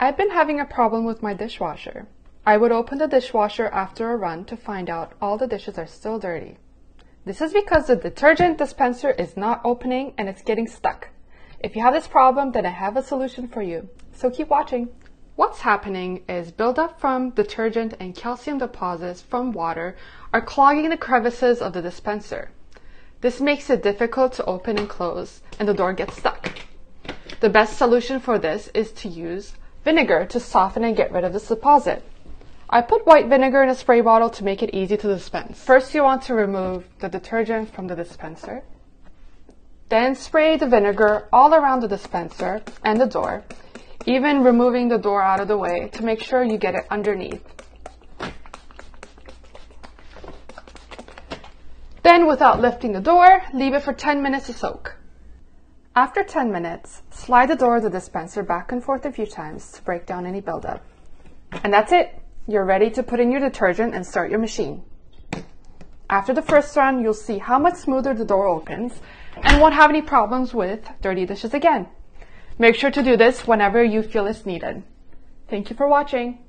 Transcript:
I've been having a problem with my dishwasher. I would open the dishwasher after a run to find out all the dishes are still dirty. This is because the detergent dispenser is not opening and it's getting stuck. If you have this problem, then I have a solution for you. So keep watching. What's happening is buildup from detergent and calcium deposits from water are clogging the crevices of the dispenser. This makes it difficult to open and close, and the door gets stuck. The best solution for this is to use vinegar to soften and get rid of this deposit. I put white vinegar in a spray bottle to make it easy to dispense. First, you want to remove the detergent from the dispenser. Then spray the vinegar all around the dispenser and the door, even removing the door out of the way to make sure you get it underneath. Then, without lifting the door, leave it for 10 minutes to soak. After 10 minutes, slide the door of the dispenser back and forth a few times to break down any buildup. And that's it! You're ready to put in your detergent and start your machine. After the first run, you'll see how much smoother the door opens and won't have any problems with dirty dishes again. Make sure to do this whenever you feel it's needed. Thank you for watching.